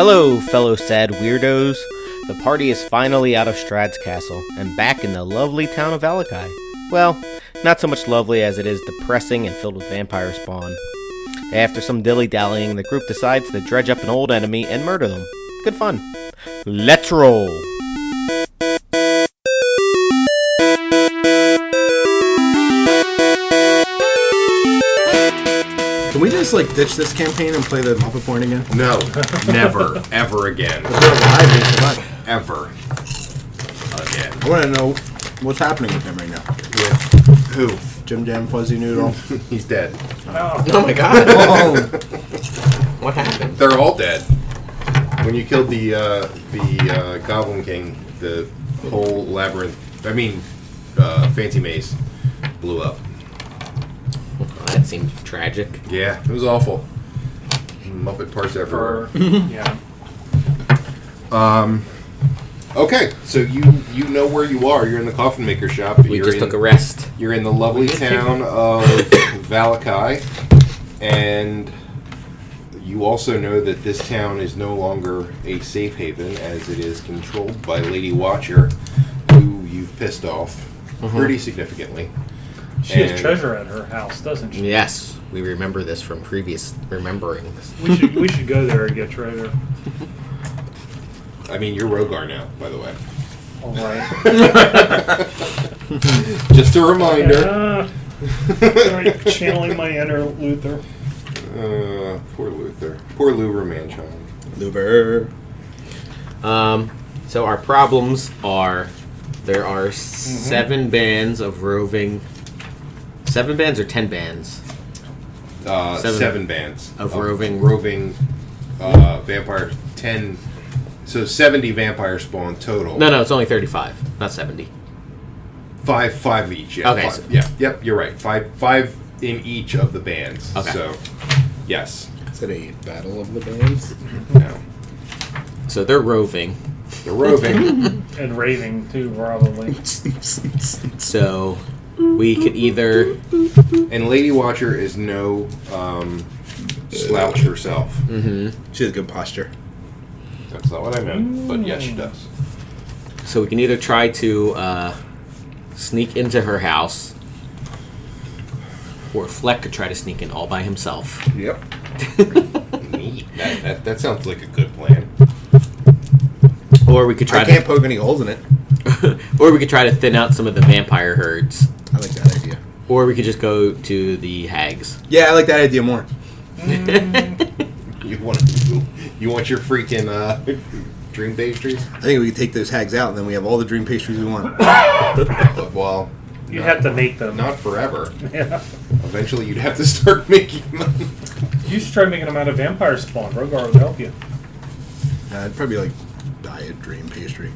Hello, fellow sad weirdos. The party is finally out of Strahd's castle and back in the lovely town of Valikai. Well, not so much lovely as it is depressing and filled with vampire spawn. After some dilly-dallying, the group decides to dredge up an old enemy and murder them. Good fun. Let's roll! Can we just ditch this campaign and play the Muppet Porn again? No, never, ever again. Ever again. I want to know what's happening with him right now. With who? Jim Jam Fuzzy Noodle. He's dead. Oh my god. Oh. What happened? They're all dead. When you killed the Goblin King, the whole labyrinth, fancy maze, blew up. That seems tragic. Yeah, it was awful. Muppet parts everywhere. Yeah. Okay, so you know where you are. You're in the coffin maker shop. We just took a rest. You're in the lovely town of Valikai, and you also know that this town is no longer a safe haven, as it is controlled by Lady Watcher, who you've pissed off pretty significantly. She has treasure at her house, doesn't she? Yes, we remember this from previous rememberings. We should go there and get treasure. I mean, you're Rogar now, by the way. All right. Just a reminder. Right, channeling my inner Luther. Poor Luther. Poor Luther Manchild. Luber. So our problems are there are 7 bands of roving. 7 bands or 10 bands? 7 bands of roving vampires. 10. So 70 vampire spawn total. No, it's only 35, not 70. 5 each. Yeah. Okay. 5. Yeah. Yep. You're right. 5 in each of the bands. Okay. So, yes. Is it a battle of the bands? No. So they're roving. They're roving. And raving, too, probably. So we could either... And Lady Watcher is no slouch herself. Mm-hmm. She has good posture. That's not what I meant, but yes, she does. So we can either try to sneak into her house, or Fleck could try to sneak in all by himself. Yep. Neat. That sounds like a good plan. Or we could try I can't poke any holes in it. Or we could try to thin out some of the vampire herds. I like that idea. Or we could just go to the hags. Yeah, I like that idea more. You want your freaking dream pastries? I think we could take those hags out and then we have all the dream pastries we want. Well, You have to make them. not forever. Yeah. Eventually, you'd have to start making them. You should try making them out of vampire spawn. Rogar would help you. It'd probably be like diet dream pastry.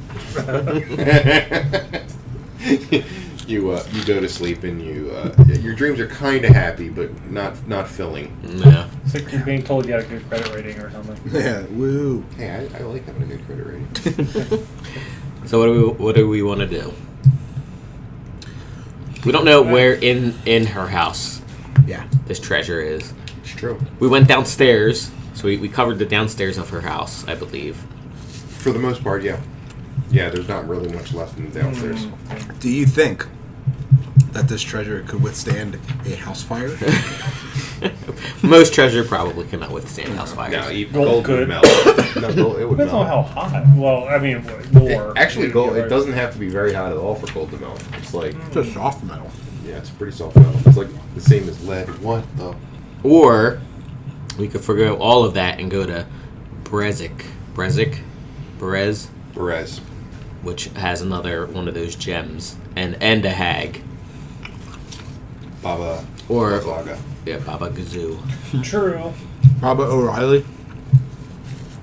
You go to sleep and your dreams are kind of happy, but not filling. Yeah. It's like you're being told you had a good credit rating or something. Yeah, woo. Hey, I like having a good credit rating. So what do we want to do? We don't know where in her house this treasure is. It's true. We went downstairs, so we covered the downstairs of her house, I believe. For the most part, yeah. Yeah, there's not really much left in the downstairs. Do you think that this treasure could withstand a house fire? Most treasure probably cannot withstand house fires. No, Gold gold could. would melt. No, gold, it would Depends on melt. how hot. Well, I mean, more. Actually, gold, it doesn't have to be very hot at all for gold to melt. It's like, It's a soft metal. yeah, it's pretty soft metal. It's like the same as lead. What the? Or we could forgo all of that and go to Berez, Perez. which has another one of those gems, and a hag. Baba. Or Zaga. yeah, Baba Gazoo. True. Robert O'Reilly.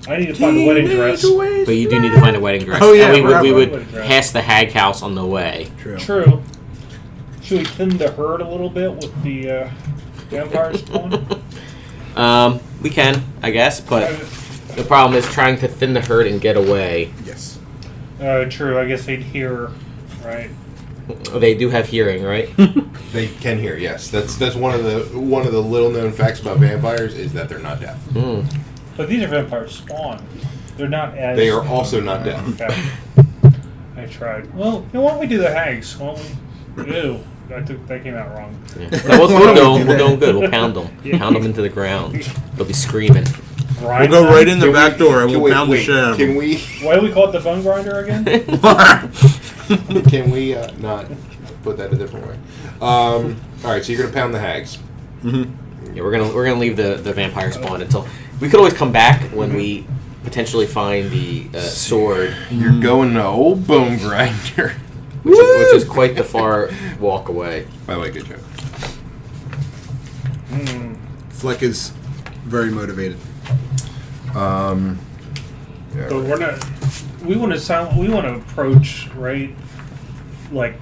I need to find a wedding dress. But you do need to find a wedding dress. Oh, yeah, And we would wedding dress. pass the hag house on the way. True. Should we thin the herd a little bit with the vampire spawn? We can, I guess, but the problem is trying to thin the herd and get away. Yes. True. I guess they'd hear, right? They do have hearing, right? They can hear, yes. That's one of the little known facts about vampires is that they're not deaf. But these are vampire spawn. They're not as... They are also not dead. Okay. I tried. Well, why don't we do the hags? Why don't we... Ew. That came out wrong. Yeah. No, we're doing good. We'll pound them. Pound them into the ground. They'll be screaming. We'll go right in the back door and we'll pound the shit out of them. Can we... Why do we call it the bone grinder again? Can we not put that a different way? All right, so you're gonna pound the hags. Yeah, we're gonna leave the vampire spawn until we could always come back when we potentially find the sword. You're going to Ol Bonegrinder. Which is quite the far walk away. By the way, good joke. Fleck is very motivated. Yeah, But we're not... We want to approach, right? Like,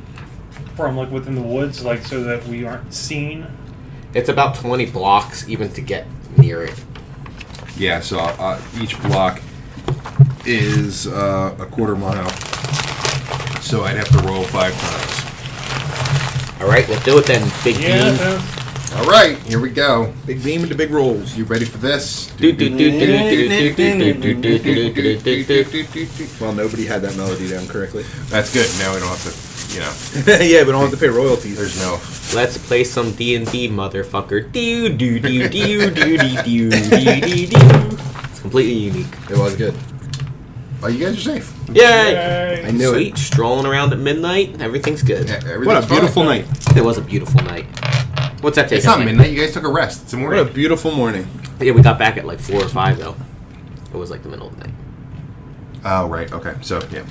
from, like, within the woods, like, so that we aren't seen. It's about 20 blocks even to get near it. yeah, so each block is a quarter mile. So I'd have to roll 5 times. All right, let's do it then, Big Bean. All right, here we go. Big beam into big rolls. You ready for this? Well, nobody had that melody down correctly. That's good. Now we don't have to, Yeah, we don't have to pay royalties. there's no... Let's play some D&D, motherfucker. It's completely unique. It was good. Oh, you guys are safe. Yay! I knew Sweet, strolling around at midnight. Everything's good. Yeah, What a everything's beautiful fine. night. It was a beautiful night. What's that take? It's not midnight. You guys took a rest. It's a morning. What a beautiful morning. Yeah, we got back at like 4 or 5 though. It was like the middle of the night. Oh, right. Okay. So, yeah.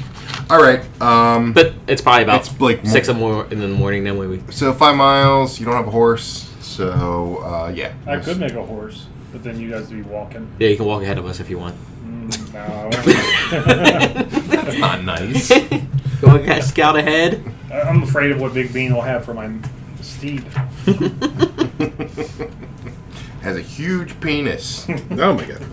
All right. But it's probably about It's like 6 in the morning then when we... So 5 miles. You don't have a horse. So, yeah. I could make a horse, but then you guys would be walking. Yeah, you can walk ahead of us if you want. No. That's not nice. You want to scout ahead? I'm afraid of what Big Bean will have for my steed. Has a huge penis. Oh my god.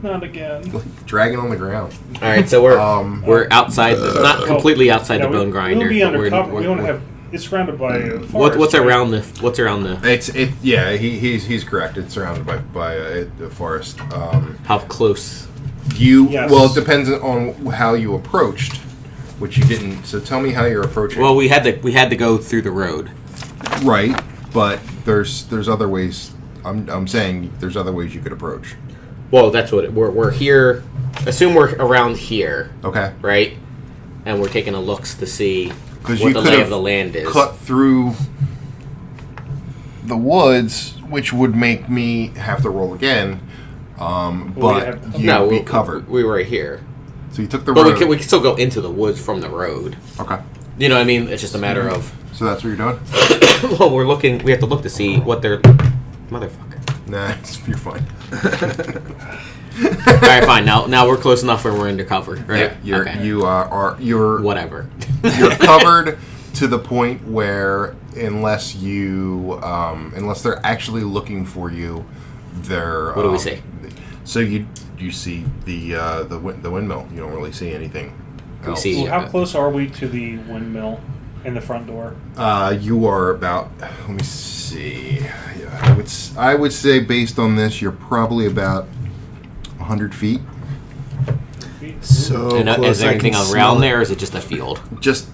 Not again. Dragging on the ground. All right, so we're outside, not completely outside Yeah, the bone grinder. We'll be but undercover. We don't we're- have. It's surrounded by a forest. What's right? around the? What's around the? Yeah, he's correct. It's surrounded by a forest. How close? Yes. Well, it depends on how you approached, which you didn't. So tell me how you're approaching. Well, we had to go through the road. Right, but there's other ways. I'm saying there's other ways you could approach. Well, that's what we're here. Assume we're around here, Okay. right? And we're taking a looks to see Because what you the could lay of have the land is. cut through the woods, which would make me have to roll again. But you'd be covered. We were right here, So you took the but road. we can still go into the woods from the road. Okay. You know what I mean? It's just a matter of. So that's what you're doing? Well, we're looking. We have to look to see what they're. Motherfucker. Nah, you're fine. All right, fine. Now we're close enough where we're undercover, right? Yeah, you're Whatever. You're covered to the point where unless they're actually looking for you, they're. What do we see? So you see the windmill. You don't really see anything else. see- Well, how close are we to the windmill and the front door? You are about. Let me see. Yeah, I would say based on this, you're probably about 100 feet. So And close is there I anything can around smell there, or is it just a field? Just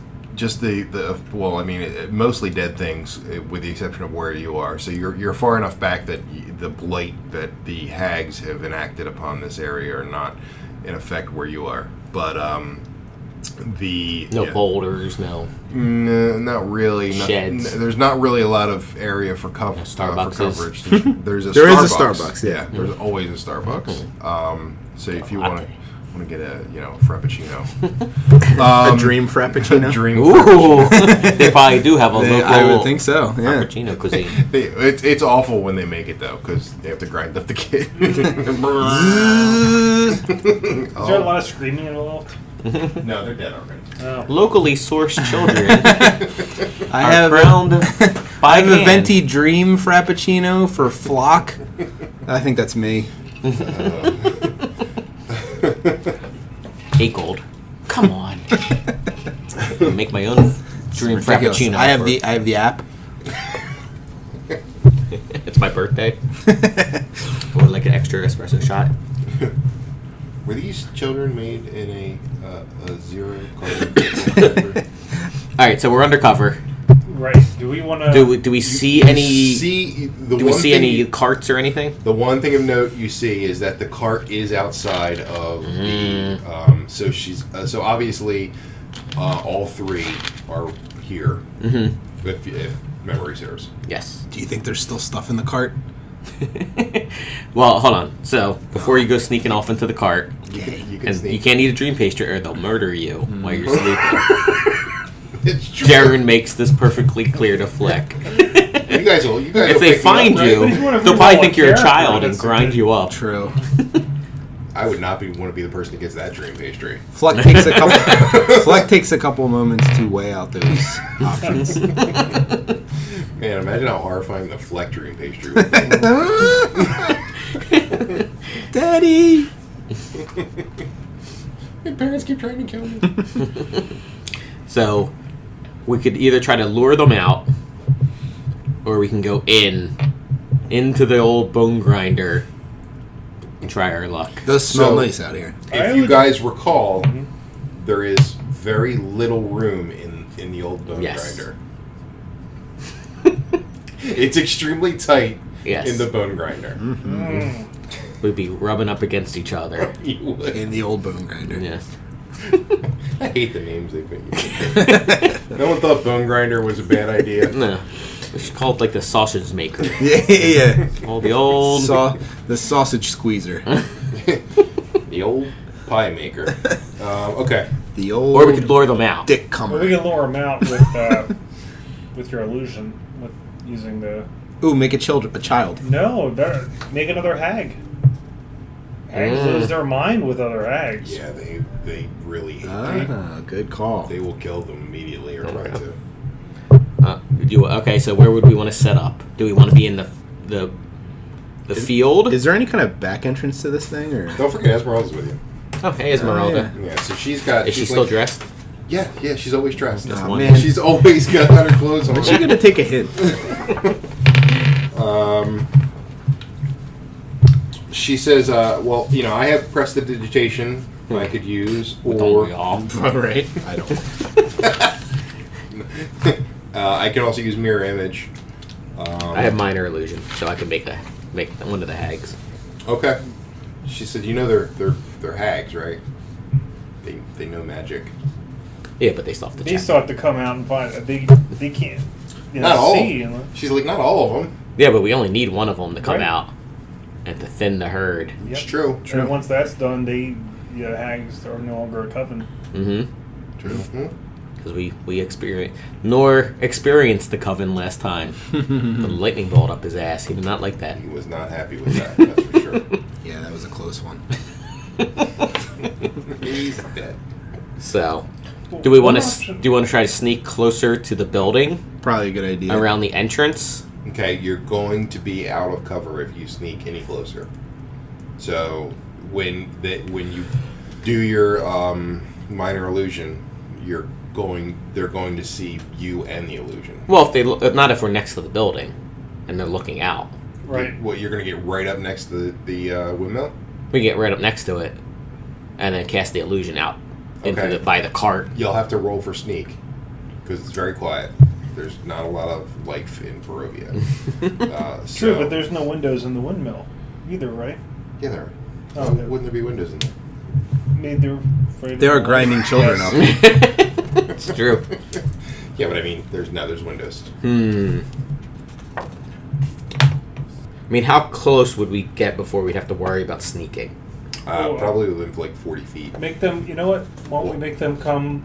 the well, I mean, mostly dead things, with the exception of where you are. So you're far enough back that the blight that the hags have enacted upon this area are not in effect where you are. But No boulders, no. No, not really. Sheds. There's not really a lot of area for No for Starbuckses. coverage. There's a There is a Starbucks. Starbucks, yeah. There's always a Starbucks. So if you want latte. to get a frappuccino, a dream frappuccino. a dream Ooh, they probably do have a local. I would think so. Yeah. Frappuccino cuisine. It's awful when they make it though, because they have to grind up the kid. Is there a lot of screaming involved? No, they're dead already. Oh. Locally sourced children I are have crowned by I have a hand. venti dream frappuccino for Flock. I think that's me. 8 gold. Come on. I can make my own dream Ridiculous. frappuccino. I have the app. It's my birthday. Or like an extra espresso shot. Were these children made in a zero carbon? All right, so we're undercover. Right. Do we want to? Do we see any? Do we see any carts or anything? The one thing of note you see is that the cart is outside of the. So she's so obviously all three are here. Mm-hmm. If memory serves. Yes. Do you think there's still stuff in the cart? Well, hold on. So before you go sneaking off into the cart, You can and sneak. you can't eat a dream pastry or they'll murder you while you're sleeping. It's true. Jaren makes this perfectly clear to Flick. You guys will. If will they pick me find up, you, right? they'll probably think you're a child and grind you up. True. I would not want to be the person that gets that dream pastry. Fleck takes a couple moments to weigh out those options. Man, imagine how horrifying the Fleck dream pastry would be. Daddy! My parents keep trying to kill me. So we could either try to lure them out, or we can go into the Ol Bonegrinder and try our luck. It does smell So, nice out here. If you guys recall, there is very little room in the Old Bone Yes. Grinder. It's extremely tight Yes. in the Bone Grinder. We'd be rubbing up against each other. You would. In the Old Bonegrinder. Yes. I hate the names they put you. No one thought Bone Grinder was a bad idea. No. We should call it like the sausage maker. Yeah. All the old... The sausage squeezer. The old pie maker. Okay. The old Or we could lure them out. dick Well, comer. we can lure them out with your illusion, with using the. Ooh, make a child. No, make another hag. Hags lose their mind with other hags. Yeah, they really hate Ah, good call. They will kill them immediately or try to. Okay, so where would we want to set up? Do we want to be in the field? Is there any kind of back entrance to this thing, or? Don't forget Esmeralda's with you. Oh, hey, Esmeralda. Oh, Yeah, so she's got. Is she she's still like- dressed? Yeah, she's always dressed. Aw, one. man. She's always got her clothes on. But you're gonna take a hint. She says, well, I have prestidigitation I could use, Don't or we all? Right? I don't. I can also use mirror image. I have minor illusion, so I can make one of the hags. Okay. She said, they're hags, right? They know magic. Yeah, but they still have to They check. still have to come out and find. They can't. Not all. See. She's like, not all of them. Yeah, but we only need one of them to come Right. out and to thin the herd. It's true. And once that's done, hags are no longer a coven. Mm-hmm. True. Mm-hmm. Because we experienced the coven last time. The lightning bolt up his ass. He did not like that. He was not happy with that, that's for sure. Yeah, that was a close one. He's dead. So, do we want to option- try to sneak closer to the building Probably a good idea. around the entrance? Okay, you're going to be out of cover if you sneak any closer. So when you do your minor illusion, they're going to see you and the illusion. Well, not if we're next to the building and they're looking out. Right. You're going to get right up next to the windmill? We get right up next to it and then cast the illusion out Okay. by the cart. You'll have to roll for sneak because it's very quiet. There's not a lot of life in Barovia. True, but there's no windows in the windmill either, right? Yeah, there are. Oh, Why okay. wouldn't there be windows in there? Maybe they're afraid of They are the grinding light. children Yes. up. It's true. Yeah, but I mean, there's windows. I mean, how close would we get before we'd have to worry about sneaking? Probably within like 40 feet. Make them. You know what? Why don't we make them come?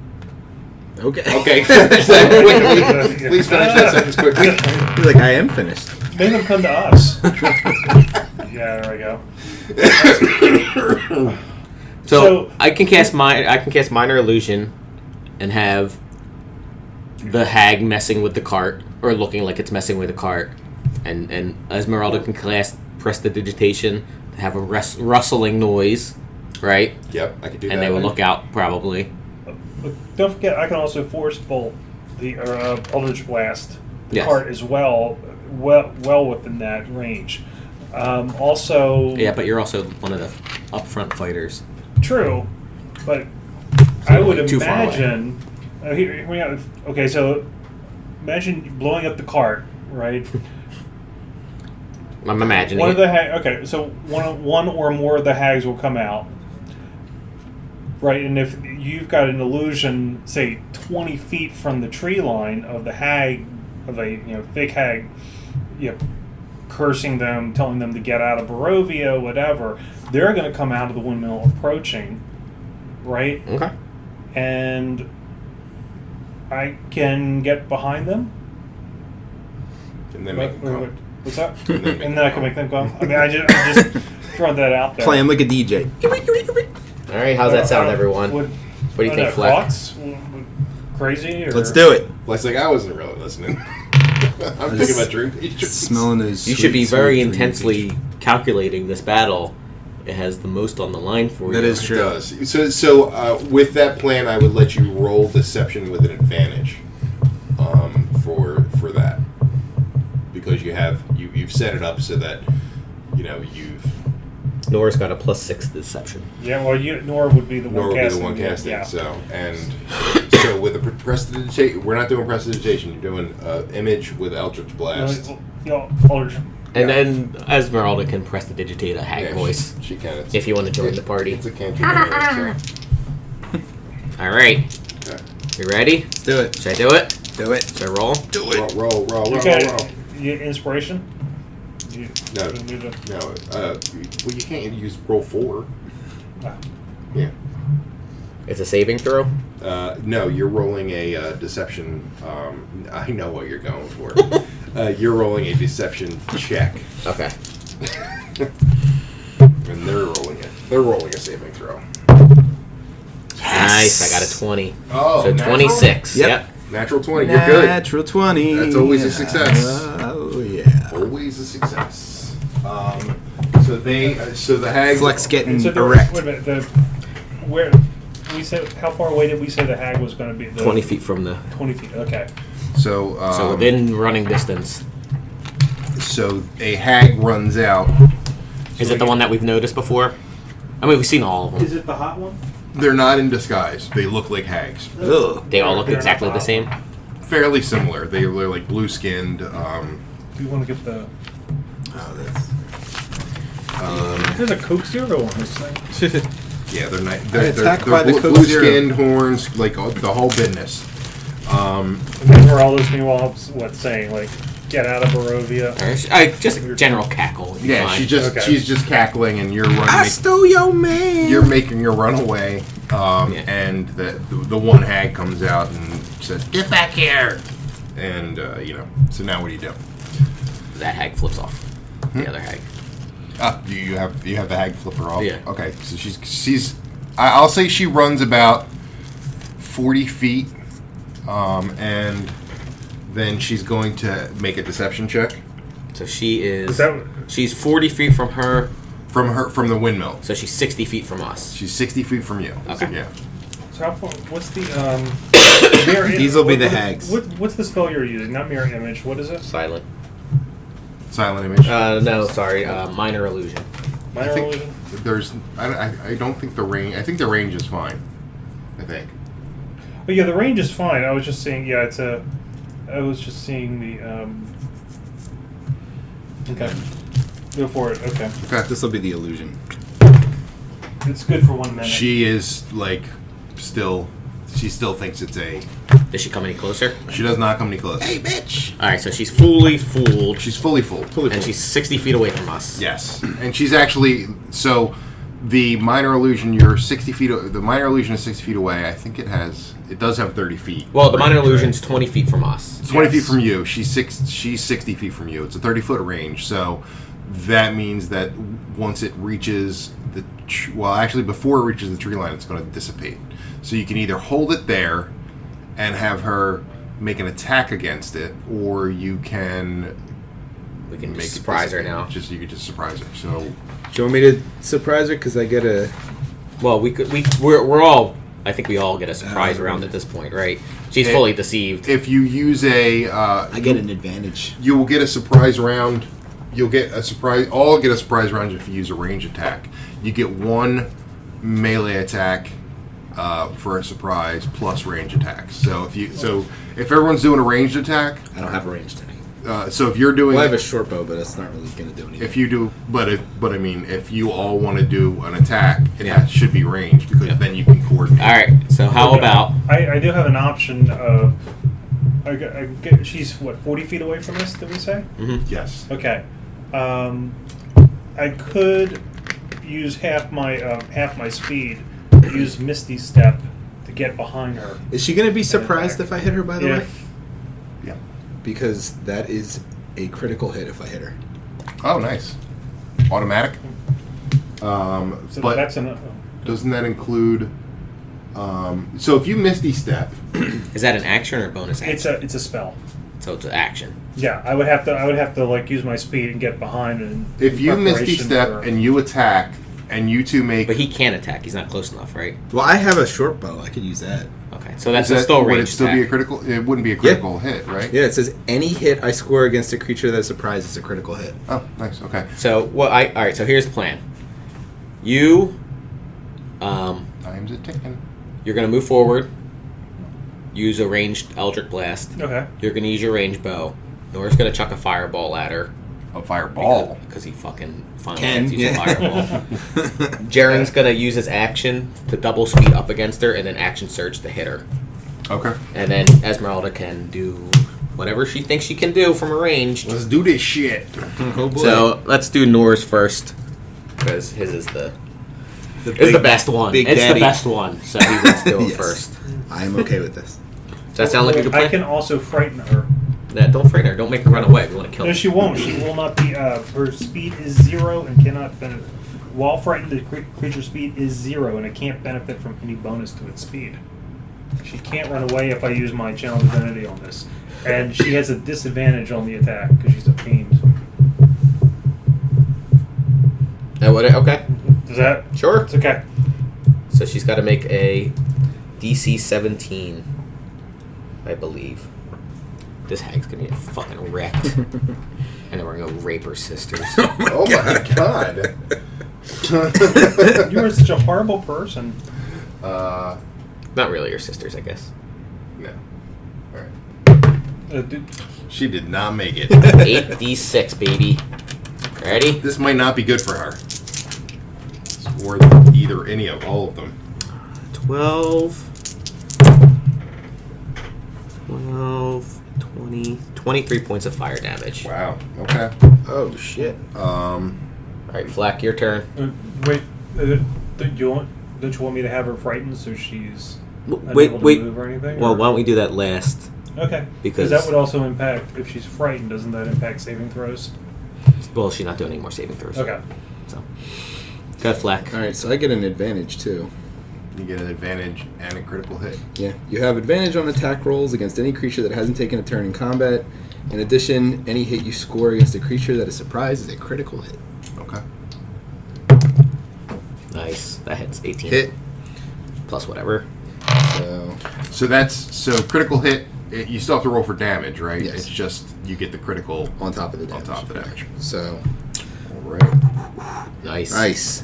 Okay. Okay, finish that quickly. Please finish that sentence quickly. He's like, I am finished. Make them come to us. Yeah, there we go. So I can cast minor illusion, and have the hag messing with the cart or looking like it's messing with the cart, and Esmeralda can cast prestidigitation to have a rustling noise, right? Yep, I could do that. And they will look out probably. But don't forget, I can also force bolt the Eldritch Blast the Yes. cart as well within that range. Also, Yeah, but you're also one of the upfront fighters. True, but I would too far away. imagine. Here we go. Okay, so imagine blowing up the cart, right? I'm imagining. One of the okay, so one or more of the hags will come out, right? And if you've got an illusion, say 20 feet from the tree line of the hag, of a thick hag, cursing them, telling them to get out of Barovia, whatever, they're going to come out of the windmill approaching, right? Okay. And I can get behind them. And then make them come. What's that? And And then I can make them come. I mean, I just throwing that out there. Play him like a DJ. All right. How's that sound, everyone? What do you think, Fleck? Thoughts? Crazy? Or? Let's do it. Less like I wasn't really listening. I'm thinking about dream pastries. Smelling those. You should be very intensely calculating this battle. It has the most on the line for you. That is It true. does. So with that plan, I would let you roll deception with an advantage for that, because you've set it up so that you've. Nora's got a +6 deception. Yeah, well, Nora would be the one Nor would be casting. the one casting. Yeah. So with the prestidigitation, we're not doing prestidigitation. You're doing image with Eldritch Blast. Aldrich. And then Esmeralda can prestidigitate a hag voice She can. if you want to join the party. It's a cantrip. Anyway, All right. so. Okay. You ready? Let's do it. Should I do it? Do it. Should I roll? Do it. Roll. You got inspiration? No. Well, you can't use roll 4. Ah. Yeah. It's a saving throw. No, you're rolling a deception. I know what you're going for. You're rolling a deception check, Okay. and they're rolling it. They're rolling a saving throw. Nice. I got a 20. Oh, So natural? 26. Yep. Natural 20. You're good. Natural 20. That's always a success. Oh yeah. Always a success. So the hags. Flex getting So erect. wait a minute. Where we said? How far away did we say the hag was going to be? 20 feet from the... 20 feet. Okay. So So within running distance. So a hag runs out. Is it the one that we've noticed before? I mean, we've seen all of them. Is it the hot one? They're not in disguise. They look like hags. Ugh. They all look exactly the same. Fairly similar. They're like blue skinned. Do you want to get the? Oh, that's. There's a Coke Zero on this thing. Yeah, they're not. They're attacked by the Coke blue Zero. skinned horns, like the whole business. And then we're all listening while saying like, "Get out of Barovia." Just a general cackle. would be Yeah, fine. she's just cackling, and you're running. I stole your man. You're making her run away, Yeah. and the one hag comes out and says, "Get back here!" And so now what do you do? That hag flips off. The other hag. You have the hag flip her off. Yeah. Okay, so she's. I'll say she runs about 40 feet, and then she's going to make a deception check So she is... that- She's 40 feet from her, from the windmill. so she's 60 feet from us. She's 60 feet from you. Okay. Yeah. So how far? What's the mirror? These will be the hags. What's the spell you're using? Not mirror image. What is it? Silent. Silent image. No, sorry. Minor illusion. Minor I think illusion. there's. I don't think the range. I think the range is fine. I think. But yeah, the range is fine. I was just saying. Yeah, it's a. I was just seeing the. Okay. Go for it. Okay. Okay. This will be the illusion. It's good for 1 minute. She is like still. She still thinks it's a. Does she come any closer? She does not come any closer. Hey, bitch. Alright, so she's fully fooled. She's fully full. And she's 60 feet away from us. Yes, and she's actually so. The minor illusion, you're 60 feet. The minor illusion is 60 feet away. I think it does have 30 feet. Well, the minor range, illusion's 20 feet from us. right? 20 Yes. feet from you. She's 60 feet from you. It's a 30-foot range. So that means that once it reaches actually before it reaches the tree line, it's going to dissipate. So you can either hold it there and have her make an attack against it, or you can We can make just it surprise her dissipate. now. You could just surprise her. So Do you want me to surprise her? Because I get a. Well, we're all... I think we all get a surprise round at this point, right? She's fully deceived. if you use I get an advantage. you will get a surprise round you'll get a surprise. All get a surprise round if you use a range attack. You get 1 melee attack for a surprise plus range attack. So if everyone's doing a ranged attack, I don't have a ranged attack. so if you're doing, Well, I have a short bow, but it's not really going to do anything. if you do, but I mean, if you all want to do an attack, Yeah. it should be ranged because then you can coordinate. All right. So how Okay. about? I do have an option of. She's what 40 feet away from us? Did we say? Yes. Okay. I could use half my speed. Use Misty Step to get behind her. Is she going to be surprised if I hit her, by the way? Yeah. Because that is a critical hit if I hit her. Oh, nice. Automatic. So But that's an. doesn't that include? So if you Misty Step, Is that an action or a bonus action? It's a spell. So it's an action. Yeah, I would have to like use my speed and get behind and. if you Misty preparation Step for- and you attack, and you two make, But he can't attack. He's not close enough, right? Well, I have a short bow. I could use that. Okay. So that's Is that- still would range it still attack. be a critical? It wouldn't be a critical hit, right? Yeah, it says any hit I score against a creature that is surprised is a critical hit. Oh, nice. Okay. So all right. So here's the plan. You, Time's a ticking. you're gonna move forward. Use a ranged Eldritch Blast. Okay. You're gonna use your ranged bow. Nora's gonna chuck a fireball at her. A fireball. Because he fucking finally Can, gets to use yeah. a fireball. Jaren's gonna use his action to double speed up against her, and then action surge to hit her. Okay. And then Esmeralda can do whatever she thinks she can do from a range. Let's do this shit. Oh boy. So let's do Nora's first, because his is the best one. Big It's Daddy. the best one, so let's do it Yes. first. I am okay with this. Does that sound like a good plan? I can also frighten her. Yeah, don't frighten her. Don't make her run away. We want to kill No, her. she won't. She will not be. Her speed is 0 and cannot benefit. While frightened, the creature's speed is 0 and it can't benefit from any bonus to its speed. She can't run away if I use my channel divinity on this, and she has a disadvantage on the attack because she's a fiend. Okay. Does that? Sure. It's okay. So she's got to make a DC 17, I believe. This hag's gonna get fucking wrecked. And then we're gonna go rape her sisters. Oh my god. You are such a horrible person. Not really your sisters, I guess. No. All right. Dude, She did not make it. 8d6, baby. Ready? This might not be good for her. Or either any of all of them. 12, 20, 23 points of fire damage. Wow. Okay. Oh shit. Alright, Flack, your turn. wait. Don't you want me to have her frightened so she's Wait, unable to wait. move or anything? Well, or? why don't we do that last? Okay. Because- that would also impact if she's frightened. Doesn't that impact saving throws? Well, she's not doing any more saving throws. Okay. So, go ahead, Flack. Alright, so I get an advantage too. You get an advantage and a critical hit. Yeah. You have advantage on attack rolls against any creature that hasn't taken a turn in combat. In addition, any hit you score against a creature that is surprised is a critical hit. Okay. Nice. That hits 18. Hit. Plus whatever. So So critical hit. You still have to roll for damage, right? Yes. It's just you get the critical on top of the damage. on top of the damage. So All right. Nice. nice.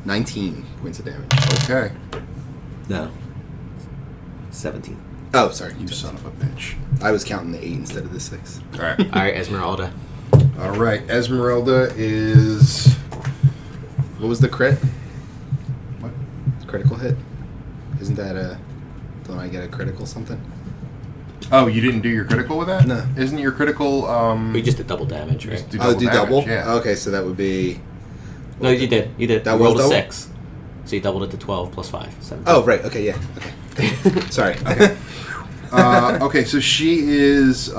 19 points of damage. Okay. No. 17. Oh, sorry. You son of a bitch. I was counting the 8 instead of the 6. All right. Alright, Esmeralda. All right. Esmeralda is. What was the crit? What? Critical hit? Isn't that don't I get a critical something? Oh, you didn't do your critical with that? No. Isn't your critical? We just did double damage, right? Just do Oh, do damage, double? Yeah. Okay, so that would be... No, you did. You did. That You was rolled a double? 6. So you doubled it to 12 plus 5. 17. Oh, right. Okay, yeah. Okay. Sorry. Okay. Okay, so she is. She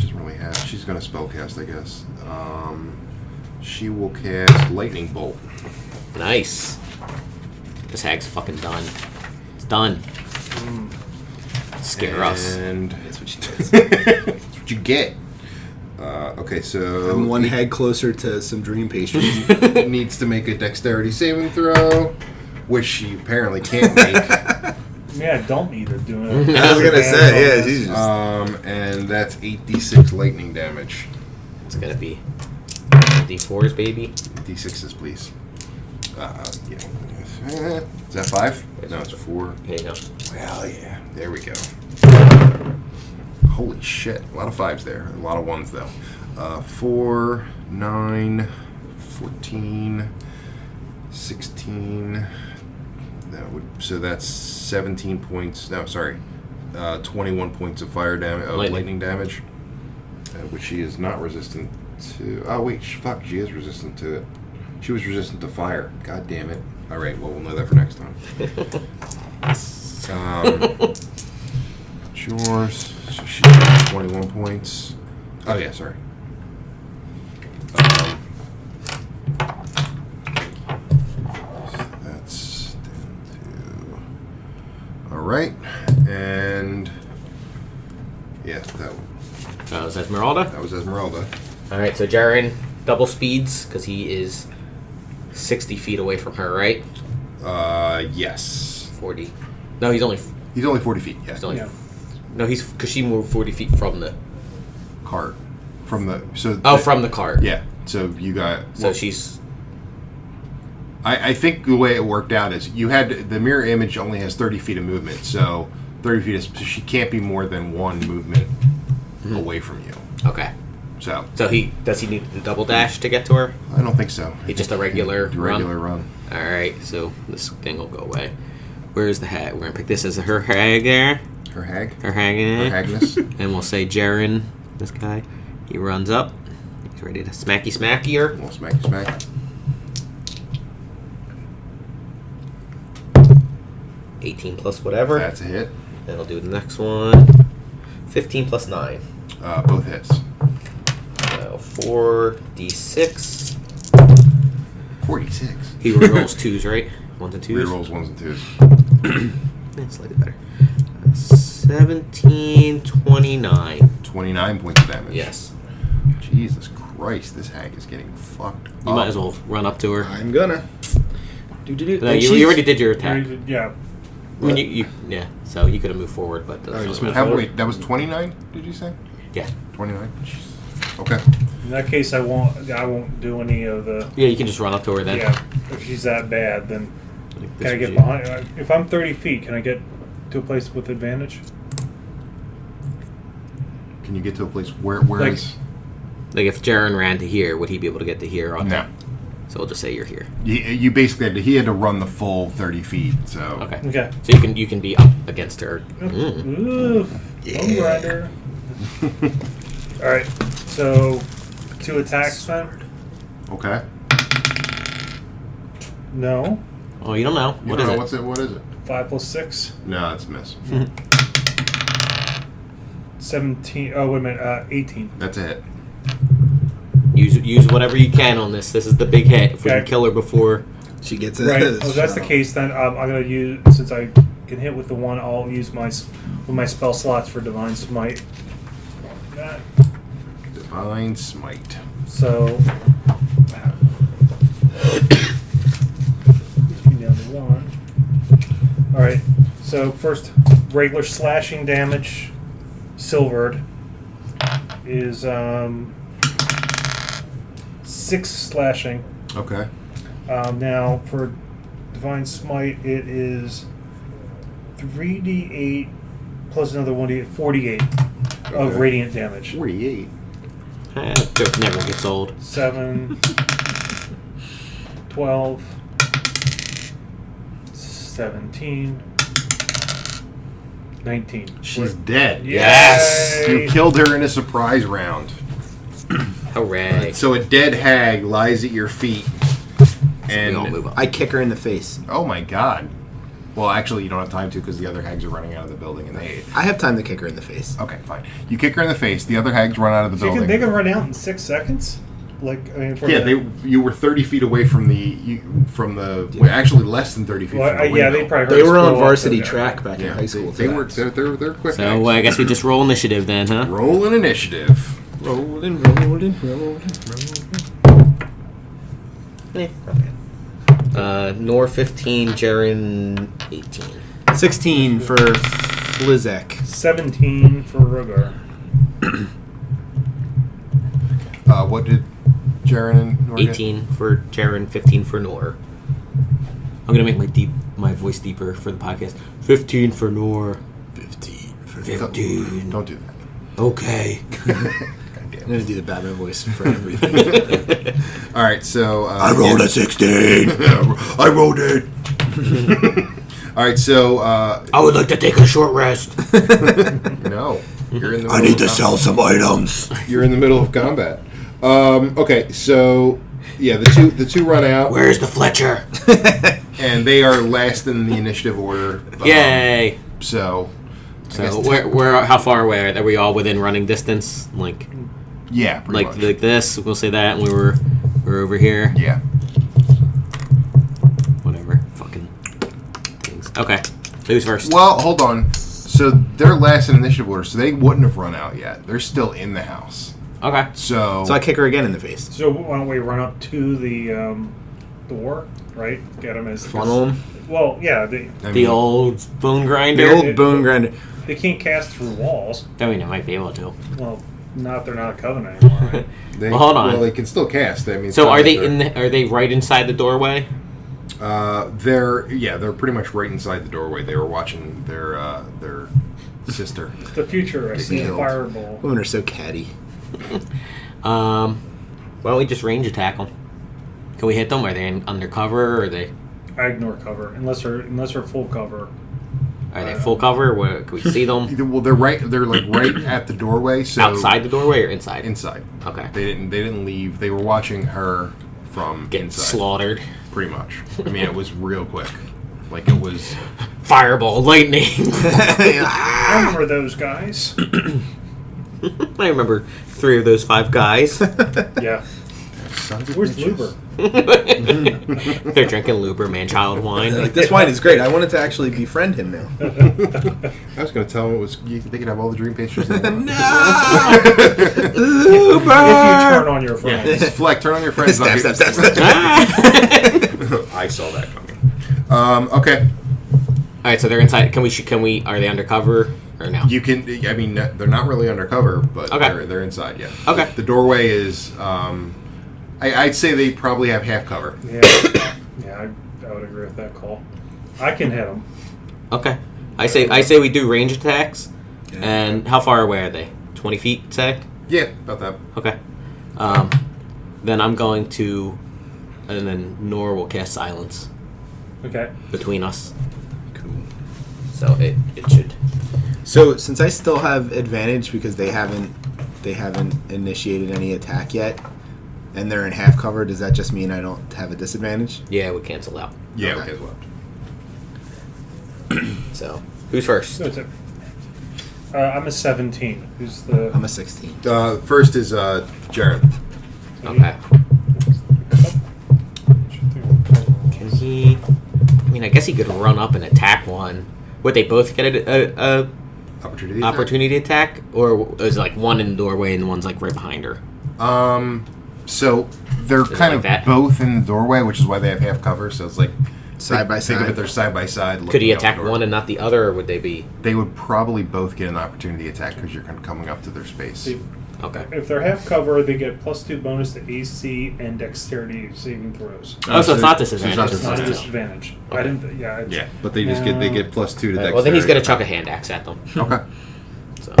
doesn't really have. She's going to spellcast, I guess. She will cast Lightning Bolt. Nice. This hag's fucking done. It's done. Scare us. And That's what she does. that's what you get. Okay, so I'm one head closer to some dream pastries. needs to make a dexterity saving throw, which she apparently can't make. Yeah, don't need her doing it. I was gonna say, yeah, she's just. And that's 8d6 lightning damage. It's gonna be D4s, baby. D6s, please. Yeah. Is that 5? No, it's 4. Here you go. Well, yeah. There we go. Holy shit. A lot of 5s there. A lot of 1s, though. 4, 9, 14, 16. So that's 17 points. No, sorry. 21 points of fire damage, lightning damage. Which she is not resistant to. Oh, wait. Fuck. She is resistant to it. She was resistant to fire. God damn it. Alright, well, we'll know that for next time. It's yours. So she has 21 points. Oh, yeah, sorry. That's down to. Alright. And. Yeah, That was Esmeralda. that was Esmeralda. Alright, so Jaren double speeds because he is 60 feet away from her, right? Yes. 40. No, he's only 40 feet, yeah. He's only, Yeah. No, he's because she moved 40 feet from the. Cart. From the. So. Oh, from the cart. Yeah. So you got. So she's. I think the way it worked out is you had. The mirror image only has 30 feet of movement, so 30 feet is. So she can't be more than one movement away from you. Okay. So. So does he need the double dash to get to her? I don't think so. It's just a regular Regular run. All right, so this thing will go away. Where's the hag? We're gonna pick this as her hag there. Her hag. Her hag in Her it. hagness. And we'll say Jaren, this guy. He runs up. He's ready to smacky her. Well, smack. 18 plus whatever. That's a hit. Then I'll do the next one. 15 plus 9. Both hits. So 4d6. 46. He rolls 2s, right? 1s and 2s? Rerolls 1s and 2s. Yeah, slightly better. 17, 29. 29 points of damage. Yes. Jesus Christ, this hag is getting fucked up. You might as well run up to her. I'm gonna. No, you already did your attack. Yeah. I mean, yeah. So you could have moved forward, but just move Wait, that was 29, did you say? yeah. 29? Okay. In that case, I won't do any of the. Yeah, you can just run up to her then. Yeah. If she's that bad, then Like can I this get would behind? If I'm 30 feet, can I get to a place with advantage? Can you get to a place where Like- is... Like if Jaren ran to here, would he be able to get to here? No. So we'll just say you're here. You basically he had to run the full 30 feet, so... Okay. Okay. So you can be up against her. Ooh, Bone grinder. All right. So 2 attacks then? Okay. No. Oh, you don't know. You What don't is know, it? What is it? 5 plus 6. No, it's a miss. 17. Oh, wait a minute. 18. That's a hit. Use whatever you can on this. This is the big hit. If we Okay. can kill her before. She gets it. Right. Oh, that's the case then. I'm gonna use, since I can hit with the one, I'll use with my spell slots for divine smite. That. Divine Smite. So. Down to 1. All right. So first, regular slashing damage, silvered, is 6 slashing. Okay. Now for divine smite, it is 3d8 plus another 1d8, 48 of Okay. radiant damage. 48. Joke never gets old. 7, 12, 17, 19. She's dead. Yes! You killed her in a surprise round. Hooray. So a dead hag lies at your feet. We all And move up. I kick her in the face. oh my god. Well, actually, you don't have time to because the other hags are running out of the building, and they. I have time to kick her in the face. Okay, fine. You kick her in the face. The other hags run out of the building. They can run out in 6 seconds? Like, I mean, for Yeah, the, you were 30 feet away from the well, actually less than 30 feet. Well, from the yeah, window. they probably heard They us were on blow up, varsity okay. track back in Yeah, high school. They were. too. They're quick. So hags. I guess we just roll initiative then, huh? Roll an initiative. Rolling. Nor 15, Jaren 18. 16 for Flizek. 17 for Rogar. What did Jaren and Nor get? 18 for Jaren, 15 for Nor. I'm gonna make my voice deeper for the podcast. 15 for Nor. 15 for 15. Don't do that. Okay. I'm going to do the Batman voice for everything. All right, so... I rolled a 16. I rolled it. All right, so... I would like to take a short rest. no. You're in the I need to sell some items. You're in the middle of combat. Okay, so... Yeah, the two run out. Where's the Fletcher? And they are last in the initiative order. Yay! So where? How far away are we? All within running distance? Like, yeah, pretty much. Like this. We'll say that, and we're over here. Yeah. Whatever. Fucking things. Okay. Who's first? Well, hold on. So they're last in initiative order, so they wouldn't have run out yet. They're still in the house. Okay. So I kick her again in the face. So why don't we run up to the door, right? Get them as Funnel them. Well, yeah, The old bone grinder. The old bone grinder. they can't cast through walls. I mean, they might be able to. Well, they're not a coven anymore. Right? Well, hold on. Well, they can still cast. I mean, So are they are they right inside the doorway? They're pretty much right inside the doorway. They were watching their sister. It's the future. I see a Killed. fireball. Women are so catty. Why don't we just range attack them? Can we hit them? Are they undercover? Or are they? I ignore cover unless they're full cover. Are they full cover? What, can we see them? Well, they're like right at the doorway. So Outside the doorway or inside? Inside. Okay. They didn't leave. They were watching her from Get inside. slaughtered. Pretty much. I mean, it was real quick. Like it was. Fireball, lightning. I remember those guys. I remember 3 of those 5 guys. Yeah. Sons of Where's bitches. Luber? They're drinking Luber man-child wine. Like, this wine is great. I wanted to actually befriend him now. I was going to tell them they could have all the dream pastries they want. If you turn on your friends. It's Fleck, turn on your friends. Step. I saw that coming. Okay. All right, so they're inside. Can we? Are they undercover or no? You can. I mean, they're not really undercover, but Okay. they're inside. Yeah. Okay. The doorway is. I'd say they probably have half cover. Yeah, I would agree with that call. I can hit them. Okay. I say we do range attacks. And how far away are they? 20 feet, say? Yeah, about that. Okay. Then I'm going to, and then Nor will cast silence Okay. between us. Cool. So it should. So since I still have advantage because they haven't initiated any attack yet, and they're in half cover, does that just mean I don't have a disadvantage? Yeah, we cancel out. Yeah. Okay. Okay. As well. So who's first? So it's I'm a 17. Who's the? I'm a 16. First is Jared. Okay. Can he? I mean, I guess he could run up and attack one. Would they both get a Opportunity attack, or is it like one in the doorway and one's like right behind her? So they're it kind like of that? both in the doorway, which is why they have half cover. So it's like Side by Think of side. it, they're side by side. Could he looking out attack the door. one and not the other, or would they be? They would probably both get an opportunity attack because you're coming up to their space. See, Okay. if they're half cover, they get +2 bonus to AC and Dexterity saving throws. Oh, so it's not so it's disadvantage. not It's not a Okay. disadvantage. Okay. I didn't. Yeah. It's, Yeah, but they just they get +2 to dexterity. Well, then he's gonna chuck a hand axe at them. Okay. So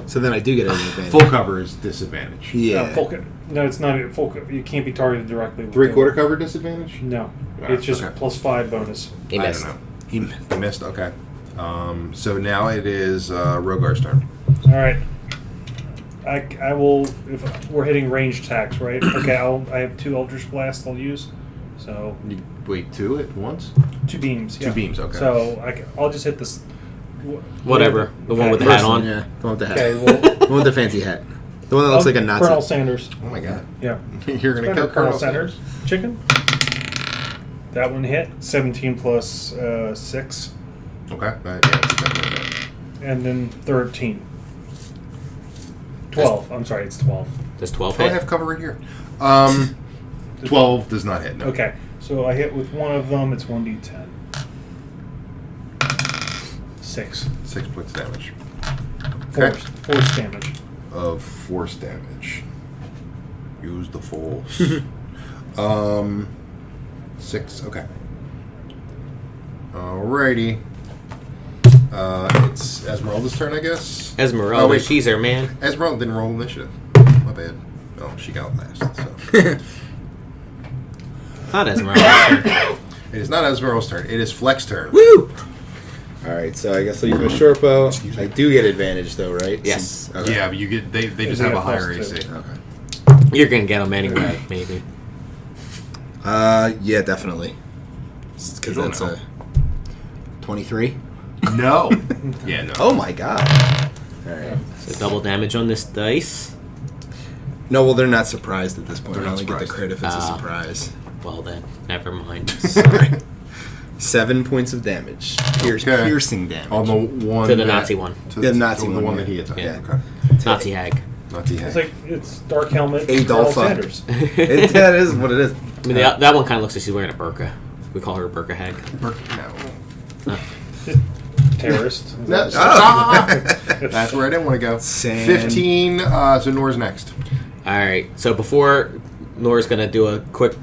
So then I do get an advantage. Full cover is disadvantage. Yeah. No, it's not full. You can't be targeted directly. with 3/4 cover disadvantage. No, Ah, it's just okay. +5 bonus. he I missed. don't know. He missed. Okay. So now it is Rogar's turn. All right. I will. If we're hitting range attacks, right? Okay. I have 2 Eldritch Blasts I'll use. So You wait 2 at once. 2 beams. 2 Yeah. beams. Okay. So I'll just hit this. Whatever. The one with the Okay. hat First on. one, yeah. The one with the hat. Okay. Well, The one with the fancy hat. The one that looks like a Nazi. Colonel Sanders. Oh my god. Yeah. You're gonna Spender, kill Colonel Sanders. Chicken. That one hit 17 plus 6, Okay. Yeah, that's definitely and then 13. 12. I'm sorry, it's 12. Does 12 I hit? have cover right here. 12 does not hit. No. Okay, so I hit with one of them. It's 1d10. 6. 6 points of damage. Force damage. Of force damage. Use the force. 6. Okay. Alrighty. It's Esmeralda's turn, I guess. Esmeralda, Oh, wait. she's her man. Esmeralda didn't roll initiative. My bad. Oh, she got last. So. Not Esmeralda. It is not Esmeralda's turn. It is Fleck's turn. Woo! All right, so I guess I'll use my short bow. I do get advantage though, right? Yes. Okay. Yeah, but you get they just they have a got higher plus AC. 2. Okay. You're gonna get them anyway, maybe. Yeah, definitely. Because You don't that's know. a 23. No. Yeah, no. Oh my god. All right. So double damage on this dice. No, well, they're not surprised at this point. They're I not only get the surprised. crit if it's a Ah. surprise. Well then, never mind. Sorry. 7 points of damage. Okay. Piercing damage. On the one To the that- Nazi one. To The the Nazi the one, one yeah. that he attacked. Yeah. Okay. Nazi hag. Nazi It's hag. like it's Dark Helmet. Adolpha. Colonel Sanders. That is what it is. I mean, that one kind of looks like she's wearing a burqa. We call her a burqa hag. No. Terrorist. No, Oh. that's where I didn't want to go. Sand. 15. So Nora's next. All right. So before Nora's gonna do a quick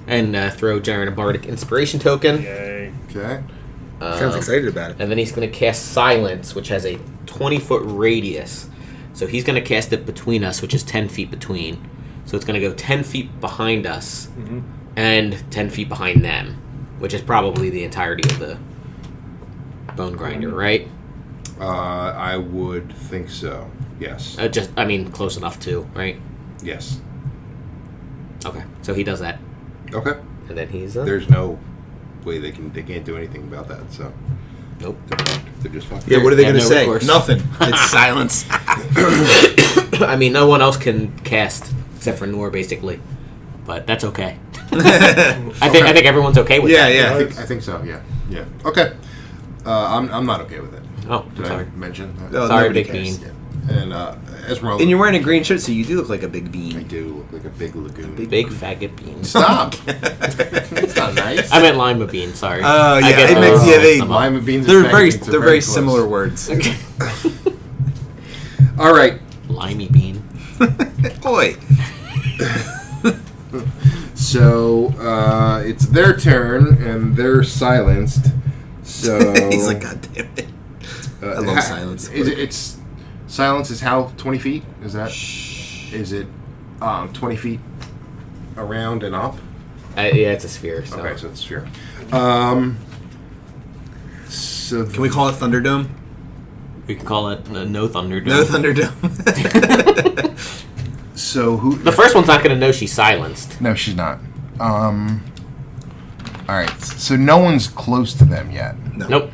and throw Jaren a bardic inspiration token. Yay. Okay. Sounds excited about it. And then he's going to cast Silence, which has a 20-foot radius. So he's going to cast it between us, which is 10 feet between. So it's going to go 10 feet behind us and 10 feet behind them, which is probably the entirety of the bone grinder, right? I would think so. Yes. Close enough too, right? Yes. Okay. So he does that. Okay. And then he's... There's no way they can't do anything about that. So Nope. they're just fucked. Yeah, what are they Yeah, going to no say? recourse. Nothing. It's silence. I mean, no one else can cast except for Nor, basically. But that's okay. I think everyone's okay with Yeah, that. yeah. I think so. Yeah. Yeah. Okay. I'm not okay with it. Oh, Did sorry. I mention? Oh, Sorry, nobody Big cares. Bean. And Esmeralda. And you're wearing a green shirt, so you do look like a big I bean. do look like a big lagoon. Big faggot bean. Stop. It's not nice. I meant lima bean, sorry. Oh, I yeah. get It those makes, yeah, mixed up. Lima beans. they're and very, faggots are they're very close. similar words. All right. Limey bean. Boy. So it's their turn, and they're silenced. So He's like, God damn it. I love silence. It's silence is how 20 feet? Is that? Is it 20 feet around and up? Yeah, it's a sphere. So. Okay, so it's sphere. So Can we call it Thunderdome? We can call it no Thunderdome. No Thunderdome. So who? The first one's not going to know she's silenced. No, she's not. All right. So no one's close to them yet. No. Nope.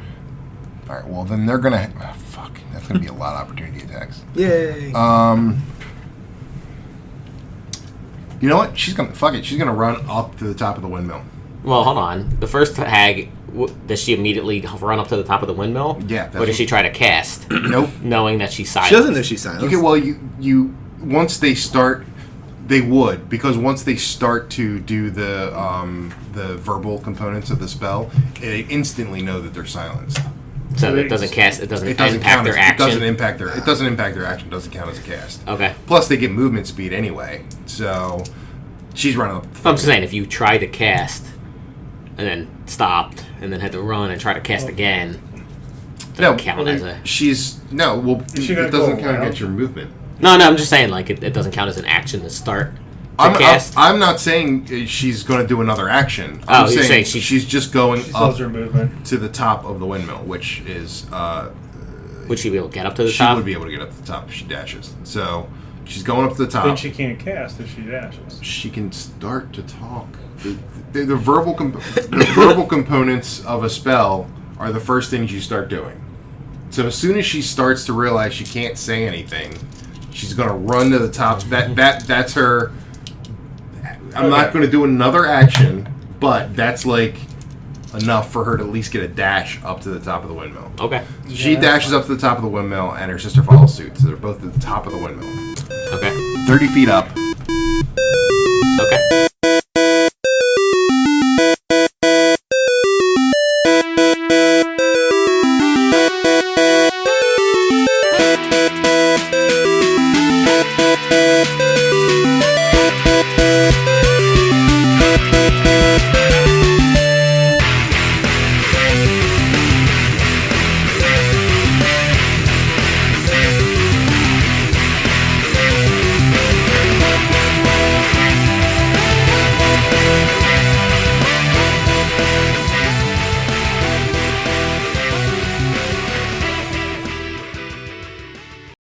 All right. Well, then they're gonna. Oh, fuck. That's gonna be a lot of opportunity attacks. Yay. You know what? She's gonna fuck it. She's gonna run up to the top of the windmill. Well, hold on. The first hag, does she immediately run up to the top of the windmill? Yeah, that's Or does she try to cast, Nope. knowing that she's silenced? She doesn't know she's silent. Okay. Well, you once they start, they would, because once they start to do the verbal components of the spell, they instantly know that they're silenced. So it doesn't cast. It doesn't, It doesn't impact count their as, action. It doesn't impact their. It doesn't impact their action. Doesn't count as a cast. Okay. Plus, they get movement speed anyway. So she's running up. I'm just saying, if you try to cast and then stopped and then had to run and try to cast again, No, doesn't count as a. she's no. Well, Is she gonna it doesn't go count around? against your movement. No, I'm just saying, like, it doesn't count as an action to start to I'm cast. not saying she's going to do another action. Oh, I'm you're saying she's just going She up slows her movement. to the top of the windmill, which is Would she be able to get up to the she top? would be able to get up to the top if she dashes. So she's going up to the top. Then she can't cast if she dashes. She can start to talk. The verbal the verbal components of a spell are the first things you start doing. So as soon as she starts to realize she can't say anything, she's going to run to the top. That's her. I'm not Okay. going to do another action, but that's like enough for her to at least get a dash up to the top of the windmill. Okay. She Yeah, that's dashes up to the top of the windmill, and her sister follows suit. So they're both at the top of the windmill, Okay. 30 feet up. Okay.